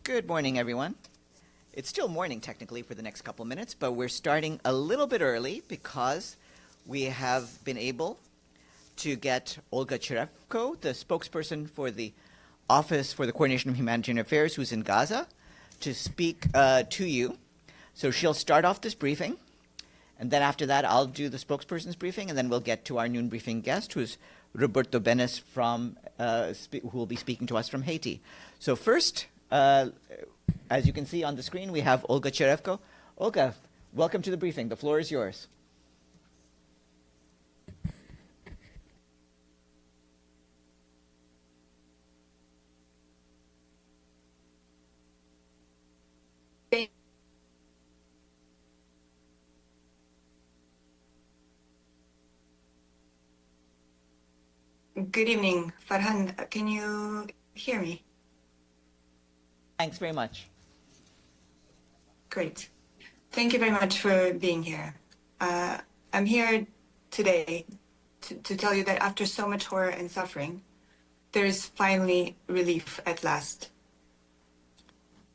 Good morning, everyone. It's still morning, technically, for the next couple minutes, but we're starting a little bit early because we have been able to get Olga Cherevko, the spokesperson for the Office for the Coordination of Humanitarian Affairs, who's in Gaza, to speak to you. So she'll start off this briefing, and then after that, I'll do the spokesperson's briefing, and then we'll get to our noon briefing guest, who's Roberto Benes, who will be speaking to us from Haiti. So first, as you can see on the screen, we have Olga Cherevko. Olga, welcome to the briefing. The floor is yours. Good evening, Farhan. Can you hear me? Thanks very much. Great. Thank you very much for being here. I'm here today to tell you that after so much horror and suffering, there is finally relief at last.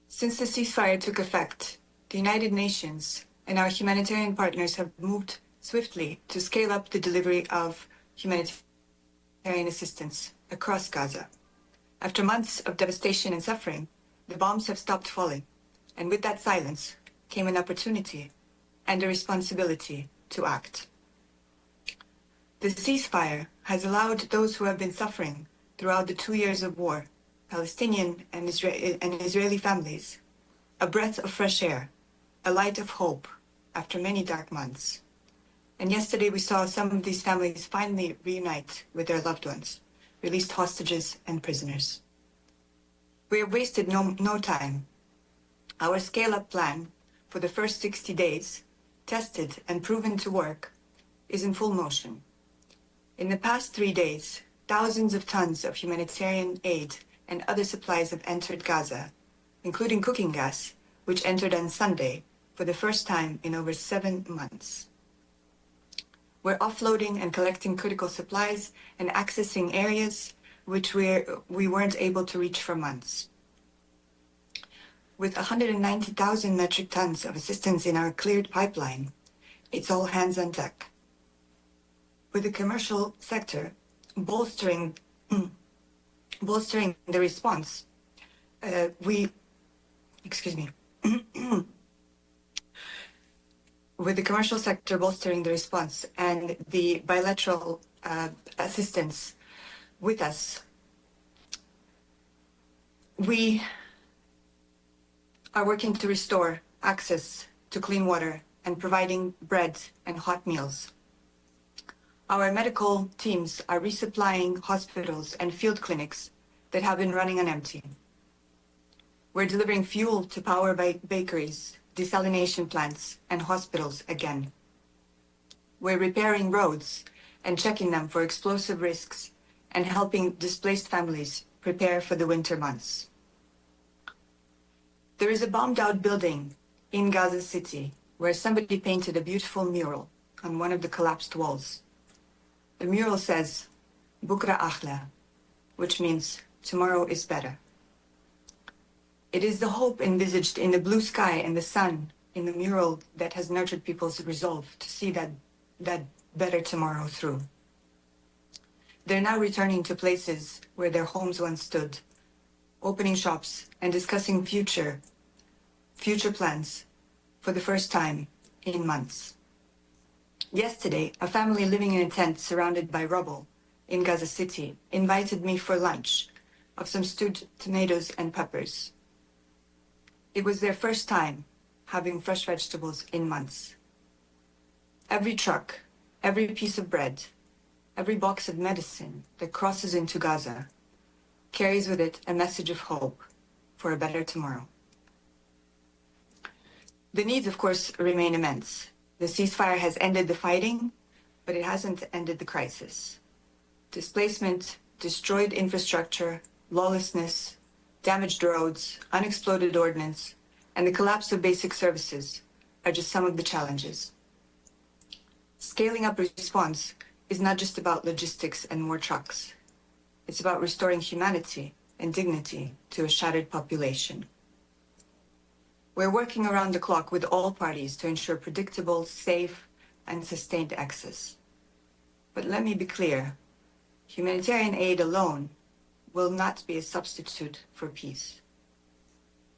Since the ceasefire took effect, the United Nations and our humanitarian partners have moved swiftly to scale up the delivery of humanitarian assistance across Gaza. After months of devastation and suffering, the bombs have stopped falling, and with that silence came an opportunity and a responsibility to act. The ceasefire has allowed those who have been suffering throughout the 2 years of war, Palestinian and Israeli families, a breath of fresh air, a light of hope after many dark months. And yesterday we saw some of these families finally reunite with their loved ones, released hostages and prisoners. We have wasted no time. Our scale-up plan for the first 60 days, tested and proven to work, is in full motion. In the past 3 days, thousands of tons of humanitarian aid and other supplies have entered Gaza, including cooking gas, which entered on Sunday for the first time in over 7 months. We're offloading and collecting critical supplies and accessing areas which we weren't able to reach for months. With 190,000 metric tons of assistance in our cleared pipeline, it's all hands on deck. With the commercial sector bolstering the response, with the commercial sector bolstering the response and the bilateral assistance with us, we are working to restore access to clean water and providing bread and hot meals. Our medical teams are resupplying hospitals and field clinics that have been running on empty. We're delivering fuel to power bakeries, desalination plants, and hospitals again. We're repairing roads and checking them for explosive risks and helping displaced families prepare for the winter months. There is a bombed-out building in Gaza City where somebody painted a beautiful mural on one of the collapsed walls. The mural says, Bukra Akhla, which means tomorrow is better. It is the hope envisaged in the blue sky and the sun in the mural that has nurtured people's resolve to see that better tomorrow through. They're now returning to places where their homes once stood, opening shops and discussing future plans for the first time in months. Yesterday, a family living in a tent surrounded by rubble in Gaza City invited me for lunch of some stewed tomatoes and peppers. It was their first time having fresh vegetables in months. Every truck, every piece of bread, every box of medicine that crosses into Gaza carries with it a message of hope for a better tomorrow. The needs, of course, remain immense. The ceasefire has ended the fighting, but it hasn't ended the crisis. Displacement, destroyed infrastructure, lawlessness, damaged roads, unexploded ordnance, and the collapse of basic services are just some of the challenges. Scaling up response is not just about logistics and more trucks. It's about restoring humanity and dignity to a shattered population. We're working around the clock with all parties to ensure predictable, safe, and sustained access. But let me be clear, humanitarian aid alone will not be a substitute for peace.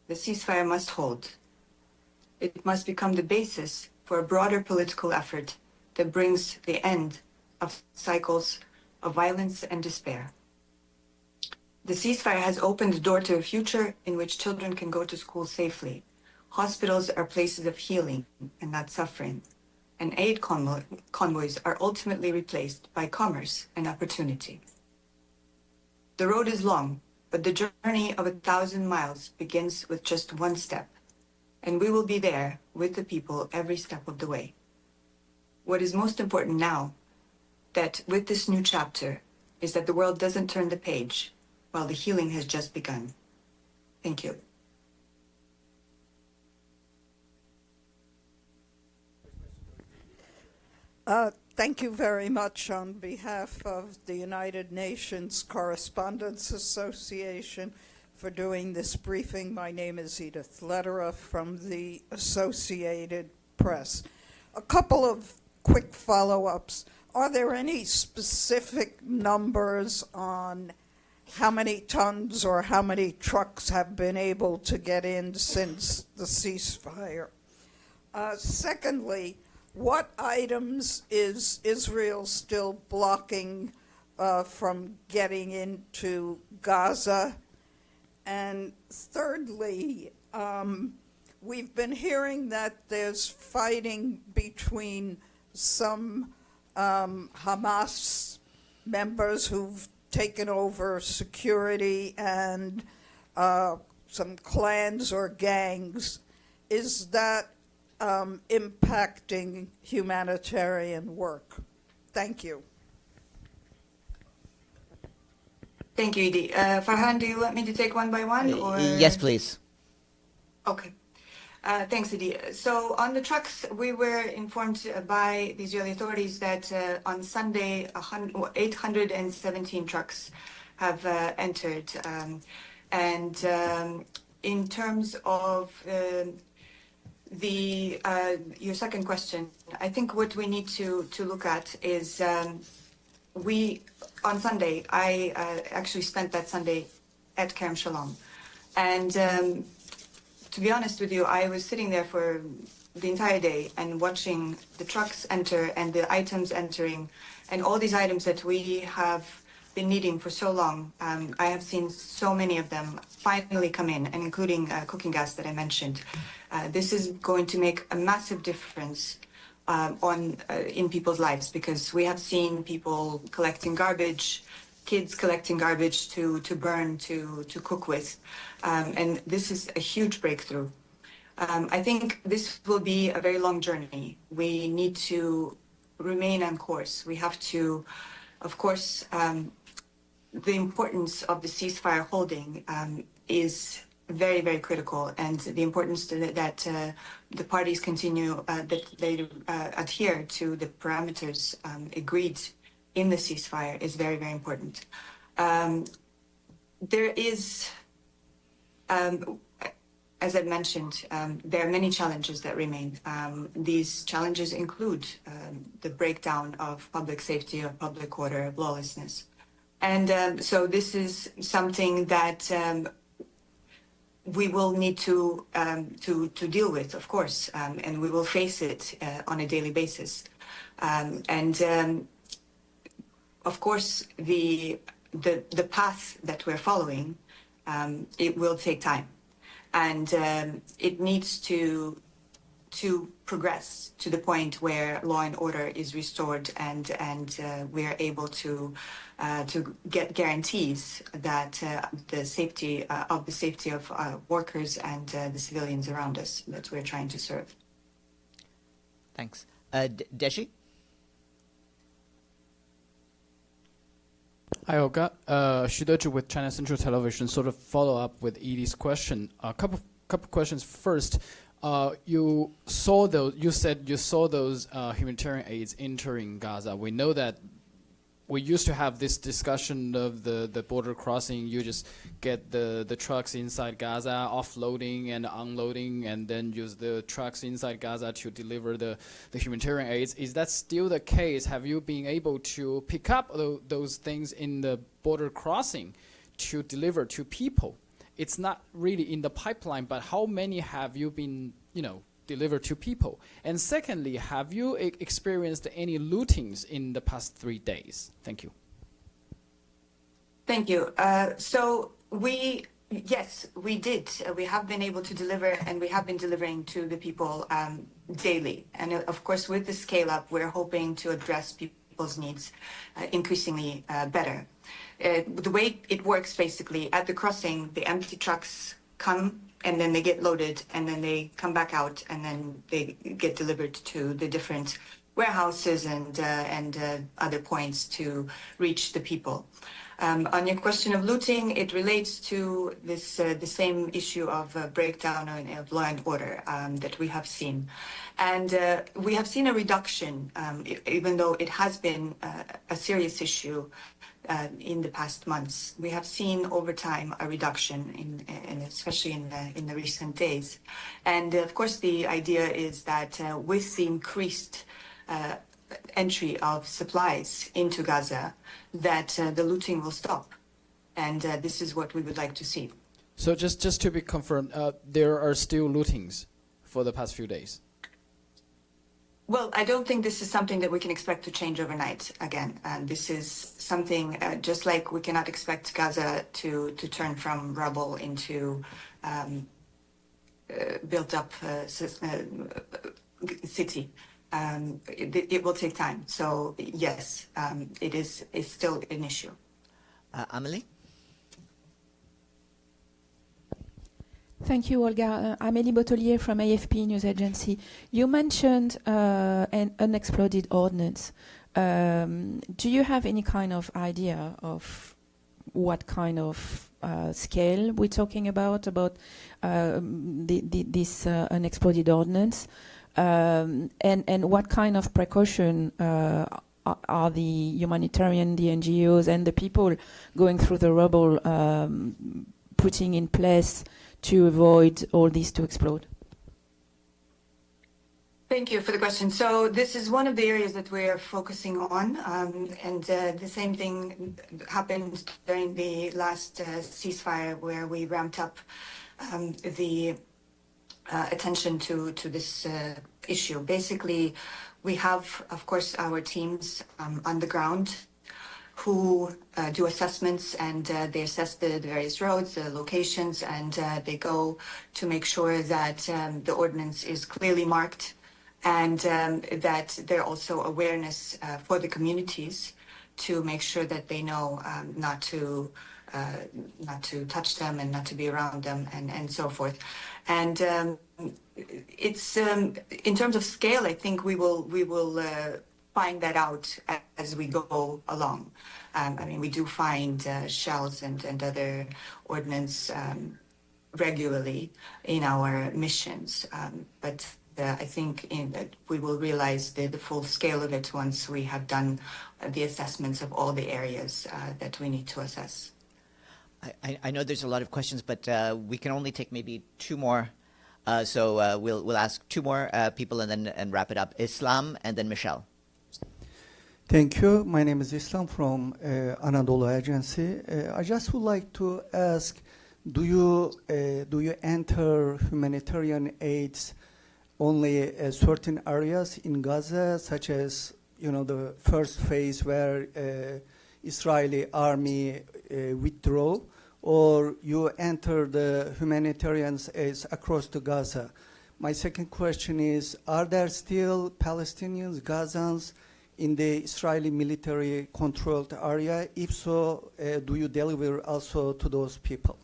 The ceasefire must hold. It must become the basis for a broader political effort that brings the end of cycles of violence and despair. The ceasefire has opened the door to a future in which children can go to school safely. Hospitals are places of healing and not suffering. And aid convoys are ultimately replaced by commerce and opportunity. The road is long, but the journey of 1,000 miles begins with just one step. And we will be there with the people every step of the way. What is most important now, that with this new chapter, is that the world doesn't turn the page while the healing has just begun. Thank you. Thank you very much on behalf of the United Nations Correspondents Association for doing this briefing. My name is Edith Lederer from the Associated Press. A couple of quick follow-ups. Are there any specific numbers on how many tons or how many trucks have been able to get in since the ceasefire? Secondly, what items is Israel still blocking from getting into Gaza? And thirdly, we've been hearing that there's fighting between some Hamas members who've taken over security and some clans or gangs. Is that impacting humanitarian work? Thank you. Thank you, Edie. Farhan, do you want me to take one by one? Or? Yes, please. Okay. Thanks, Edie. So on the trucks, we were informed by the Israeli authorities that on Sunday, 817 trucks have entered. In terms of your second question, I think what we need to look at is on Sunday, I actually spent that Sunday at Kerem Shalom. And to be honest with you, I was sitting there for the entire day and watching the trucks enter and the items entering and all these items that we have been needing for so long. I have seen so many of them finally come in, and including cooking gas that I mentioned. This is going to make a massive difference in people's lives, because we have seen people collecting garbage, kids collecting garbage to burn, to cook with. And this is a huge breakthrough. I think this will be a very long journey. We need to remain on course. We have to, of course, the importance of the ceasefire holding is very, very critical, and the importance that the parties continue, that they adhere to the parameters agreed in the ceasefire is very, very important. There is, as I mentioned, there are many challenges that remain. These challenges include the breakdown of public safety, of public order, of lawlessness. And so this is something that we will need to deal with, of course, and we will face it on a daily basis. Of course, the path that we're following, it will take time, and it needs to progress to the point where law and order is restored, and we are able to get guarantees that the safety of workers and the civilians around us that we're trying to serve. Thanks. Deshi? Hi, Olga. Shidoju with China Central Television. Sort of follow up with Edie's question. A couple questions. First, you said you saw those humanitarian aids entering Gaza. We know that we used to have this discussion of the border crossing. You just get the trucks inside Gaza, offloading and unloading, and then use the trucks inside Gaza to deliver the humanitarian aids. Is that still the case? Have you been able to pick up those things in the border crossing to deliver to people? It's not really in the pipeline, but how many have you been, delivered to people? And secondly, have you experienced any lootings in the past 3 days? Thank you. Thank you. Yes, we did. We have been able to deliver, and we have been delivering to the people daily. And of course, with the scale up, we're hoping to address people's needs increasingly better. The way it works, basically, at the crossing, the empty trucks come and then they get loaded and then they come back out and then they get delivered to the different warehouses and other points to reach the people. On your question of looting, it relates to this the same issue of breakdown of law and order that we have seen. And we have seen a reduction, even though it has been a serious issue in the past months. We have seen over time a reduction, especially in the recent days. And of course, the idea is that with the increased entry of supplies into Gaza, that the looting will stop. And this is what we would like to see. So just to be confirmed, there are still lootings for the past few days? Well, I don't think this is something that we can expect to change overnight again. And this is something just like we cannot expect Gaza to turn from rubble into built up city. It will take time. So yes, it's still an issue. Amelie? Thank you, Olga. Amélie Bottelier from AFP News Agency. You mentioned an unexploded ordnance. Do you have any kind of idea of what kind of scale we're talking about this unexploded ordnance? And what kind of precaution are the humanitarian, the NGOs, and the people going through the rubble putting in place to avoid all this to explode? Thank you for the question. So this is one of the areas that we are focusing on, and the same thing happened during the last ceasefire, where we ramped up the attention to this issue. Basically, we have, of course, our teams on the ground who do assessments, and they assess the various roads, the locations, and they go to make sure that the ordinance is clearly marked, and that there are also awareness for the communities to make sure that they know not to touch them and not to be around them, and so forth. And it's in terms of scale, I think we will find that out as we go along. I mean, we do find shells and other ordnance regularly in our missions, but I think that we will realize the full scale of it once we have done the assessments of all the areas that we need to assess. I know there's a lot of questions, but we can only take maybe two more. So we'll ask two more people and wrap it up. Islam and then Michelle. Thank you. My name is Islam from Anadolu Agency. I just would like to ask, do you enter humanitarian aids only certain areas in Gaza, such as the first phase where Israeli army withdraw, or you enter the humanitarian aids across to Gaza? My second question is, are there still Palestinians, Gazans, in the Israeli military controlled area? If so, do you deliver also to those people?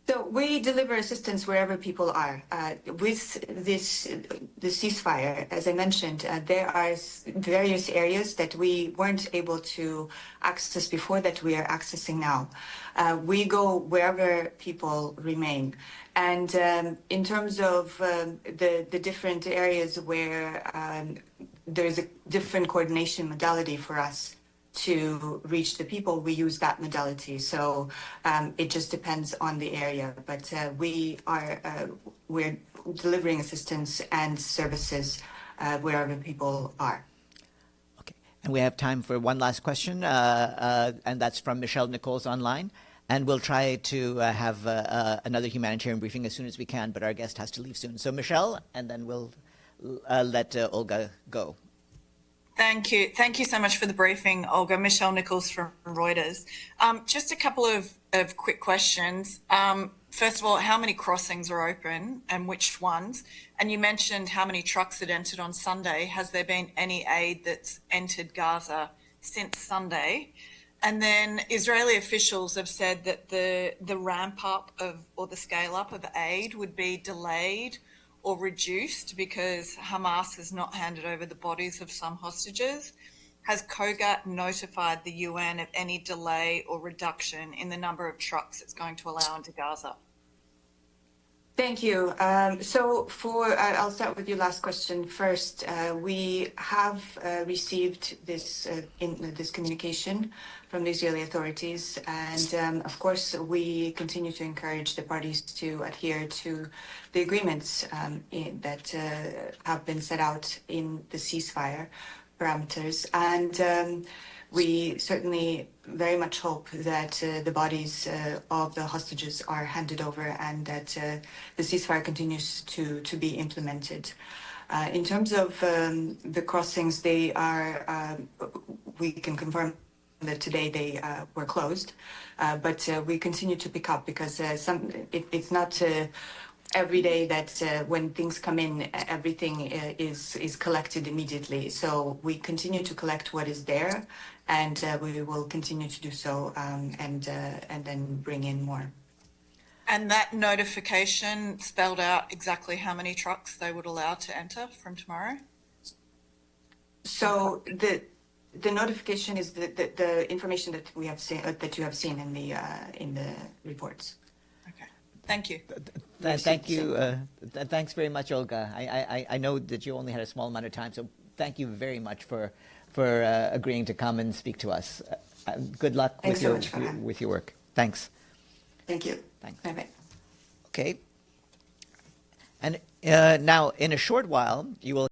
So we deliver assistance wherever people are. With the ceasefire, as I mentioned, there are various areas that we weren't able to access before that we are accessing now. We go wherever people remain. And in terms of the different areas where there's a different coordination modality for us to reach the people, we use that modality. So it just depends on the area. But we're delivering assistance and services wherever people are. Okay, and we have time for one last question, and that's from Michelle Nichols online. And we'll try to have another humanitarian briefing as soon as we can, but our guest has to leave soon. So Michelle, and then we'll let Olga go. Thank you. Thank you so much for the briefing, Olga. Michelle Nichols from Reuters. Just a couple of quick questions. First of all, how many crossings are open and which ones? And you mentioned how many trucks had entered on Sunday. Has there been any aid that's entered Gaza since Sunday? And then Israeli officials have said that the ramp up or the scale up of aid would be delayed or reduced because Hamas has not handed over the bodies of some hostages. Has COGAT notified the UN of any delay or reduction in the number of trucks it's going to allow into Gaza? Thank you. So I'll start with your last question first. We have received this communication from the Israeli authorities, and of course we continue to encourage the parties to adhere to the agreements that have been set out in the ceasefire parameters. And we certainly very much hope that the bodies of the hostages are handed over and that the ceasefire continues to be implemented. In terms of the crossings, they are, we can confirm that today they were closed, but we continue to pick up because it's not every day that when things come in, everything is collected immediately. So we continue to collect what is there, and we will continue to do so, and then bring in more. And that notification spelled out exactly how many trucks they would allow to enter from tomorrow? So the notification is the information that we have seen, that you have seen in the reports. Okay, thank you. Thank you. Thanks very much, Olga. I know that you only had a small amount of time, so thank you very much for agreeing to come and speak to us. Good luck with your work. Thanks. Thank you. Thanks. Bye-bye. Okay. And now, in a short while, you will